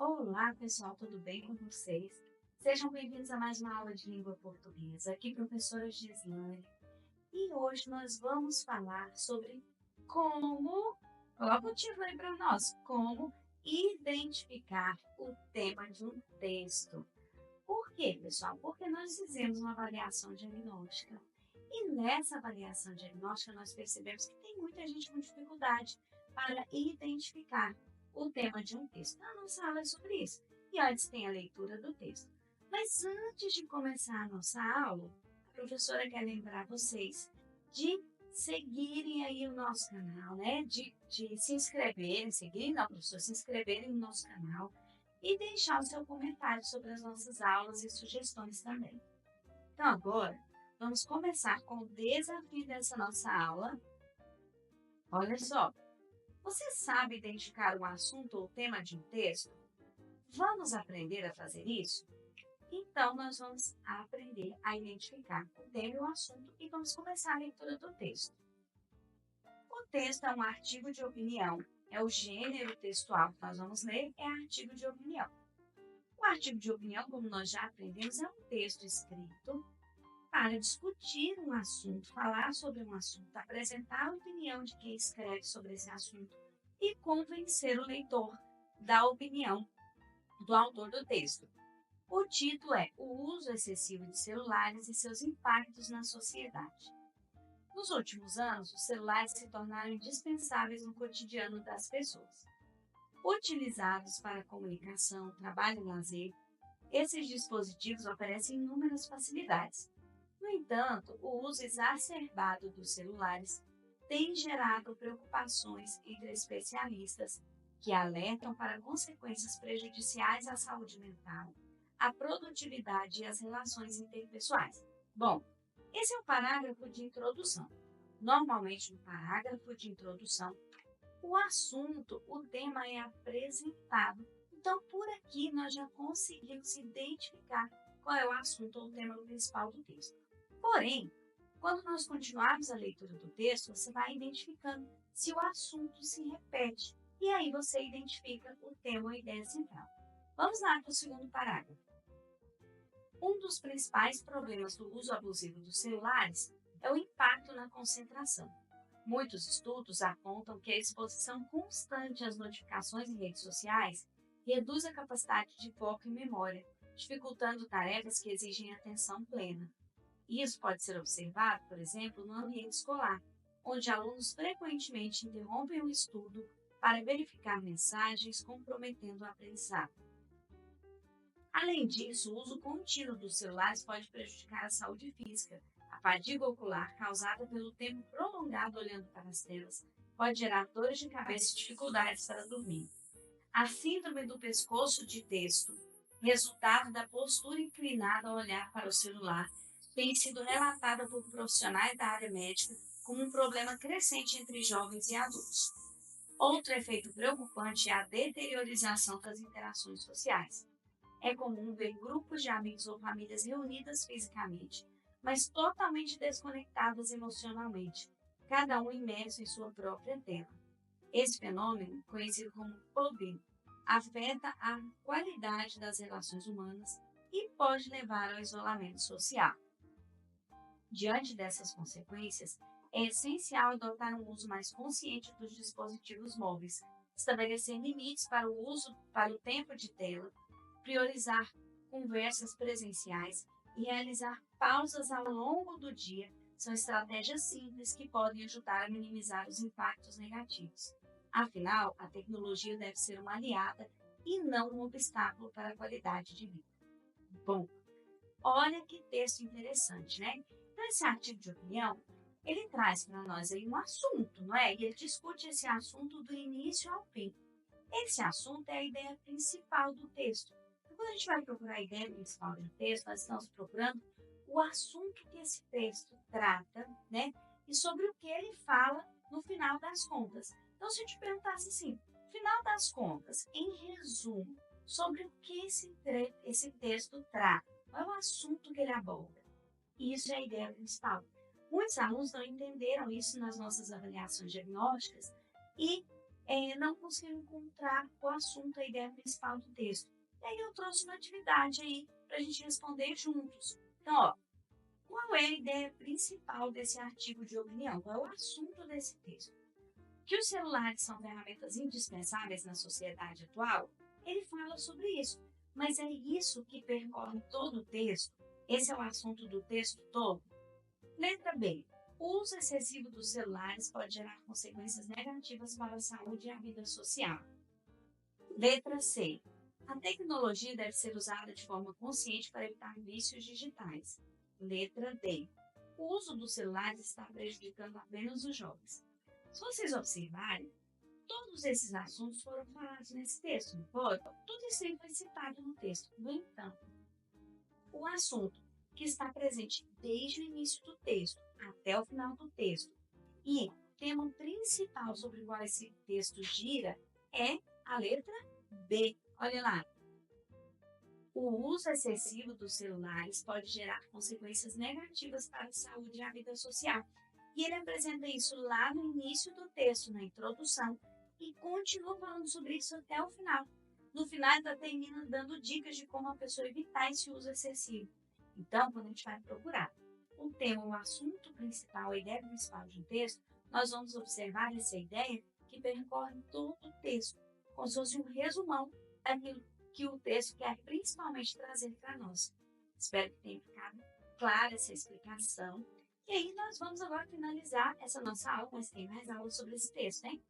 Olá, pessoal, tudo bem com vocês? Sejam bem-vindos a mais uma aula de língua portuguesa. Aqui, professora Gislane. E hoje nós vamos falar sobre como, coloca o título aí para nós, como identificar o tema de um texto. Por quê, pessoal? Porque nós fizemos uma avaliação diagnóstica. E nessa avaliação diagnóstica nós percebemos que tem muita gente com dificuldade para identificar o tema de um texto. A nossa aula é sobre isso. E antes tem a leitura do texto. Mas antes de começar a nossa aula, a professora quer lembrar vocês de seguirem aí o nosso canal, né? De se inscreverem, seguirem, não, professor, se inscreverem no nosso canal e deixar o seu comentário sobre as nossas aulas e sugestões também. Então, agora, vamos começar com o desafio dessa nossa aula. Olha só, você sabe identificar um assunto ou tema de um texto? Vamos aprender a fazer isso? Então, nós vamos aprender a identificar o tema e o assunto e vamos começar a leitura do texto. O texto é um artigo de opinião. É o gênero textual que nós vamos ler, é artigo de opinião. O artigo de opinião, como nós já aprendemos, é um texto escrito para discutir um assunto, falar sobre um assunto, apresentar a opinião de quem escreve sobre esse assunto e convencer o leitor da opinião do autor do texto. O título é O uso excessivo de celulares e seus impactos na sociedade. Nos últimos anos, os celulares se tornaram indispensáveis no cotidiano das pessoas. Utilizados para comunicação, trabalho e lazer, esses dispositivos oferecem inúmeras facilidades. No entanto, o uso exacerbado dos celulares tem gerado preocupações entre especialistas que alertam para consequências prejudiciais à saúde mental, à produtividade e às relações interpessoais. Bom, esse é o parágrafo de introdução. Normalmente, no parágrafo de introdução, o assunto, o tema é apresentado. Então, por aqui, nós já conseguimos identificar qual é o assunto ou o tema principal do texto. Porém, quando nós continuarmos a leitura do texto, você vai identificando se o assunto se repete. E aí você identifica o tema ou ideia central. Vamos lá para o segundo parágrafo. Um dos principais problemas do uso abusivo dos celulares é o impacto na concentração. Muitos estudos apontam que a exposição constante às notificações em redes sociais reduz a capacidade de foco e memória, dificultando tarefas que exigem atenção plena. Isso pode ser observado, por exemplo, no ambiente escolar, onde alunos frequentemente interrompem o estudo para verificar mensagens comprometendo o aprendizado. Além disso, o uso contínuo dos celulares pode prejudicar a saúde física. A fadiga ocular, causada pelo tempo prolongado olhando para as telas, pode gerar dores de cabeça e dificuldades para dormir. A síndrome do pescoço de texto, resultado da postura inclinada ao olhar para o celular, tem sido relatada por profissionais da área médica como um problema crescente entre jovens e adultos. Outro efeito preocupante é a deteriorização das interações sociais. É comum ver grupos de amigos ou famílias reunidas fisicamente, mas totalmente desconectadas emocionalmente, cada um imerso em sua própria tela. Esse fenômeno, conhecido como PUBG, afeta a qualidade das relações humanas e pode levar ao isolamento social. Diante dessas consequências, é essencial adotar um uso mais consciente dos dispositivos móveis, estabelecer limites para o tempo de tela, priorizar conversas presenciais e realizar pausas ao longo do dia são estratégias simples que podem ajudar a minimizar os impactos negativos. Afinal, a tecnologia deve ser uma aliada e não um obstáculo para a qualidade de vida. Bom, olha que texto interessante, né? Então, esse artigo de opinião, ele traz para nós aí um assunto, não é? E ele discute esse assunto do início ao fim. Esse assunto é a ideia principal do texto. Então, quando a gente vai procurar a ideia principal do texto, nós estamos procurando o assunto que esse texto trata, né? E sobre o que ele fala no final das contas. Então, se eu te perguntasse assim, no final das contas, em resumo, sobre o que esse texto trata, qual é o assunto que ele aborda? Isso é a ideia principal. Muitos alunos não entenderam isso nas nossas avaliações diagnósticas e não conseguiram encontrar o assunto, a ideia principal do texto. E aí eu trouxe uma atividade aí para a gente responder juntos. Então, ó, qual é a ideia principal desse artigo de opinião? Qual é o assunto desse texto? Que os celulares são ferramentas indispensáveis na sociedade atual? Ele fala sobre isso. Mas é isso que percorre todo o texto? Esse é o assunto do texto todo? Letra B. O uso excessivo dos celulares pode gerar consequências negativas para a saúde e a vida social. Letra C. A tecnologia deve ser usada de forma consciente para evitar vícios digitais. Letra D. O uso dos celulares está prejudicando apenas os jovens. Se vocês observarem, todos esses assuntos foram falados nesse texto, não foi? Tudo isso aí foi citado no texto. No entanto, o assunto que está presente desde o início do texto até o final do texto e o tema principal sobre o qual esse texto gira é a letra B. Olha lá. O uso excessivo dos celulares pode gerar consequências negativas para a saúde e a vida social. E ele apresenta isso lá no início do texto, na introdução, e continua falando sobre isso até o final. No final, ainda termina dando dicas de como a pessoa evitar esse uso excessivo. Então, quando a gente vai procurar o tema, o assunto principal, a ideia principal de um texto, nós vamos observar essa ideia que percorre todo o texto, como se fosse um resumão daquilo que o texto quer principalmente trazer para nós. Espero que tenha ficado clara essa explicação. E aí nós vamos agora finalizar essa nossa aula, mas tem mais aulas sobre esse texto, hein?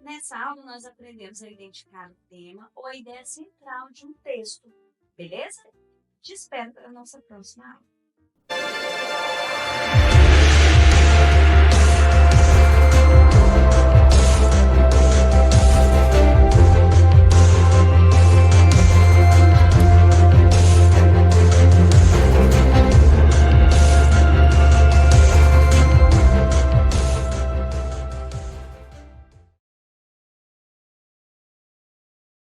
Nessa aula nós aprendemos a identificar o tema ou a ideia central de um texto, beleza? Te espero para a nossa próxima aula.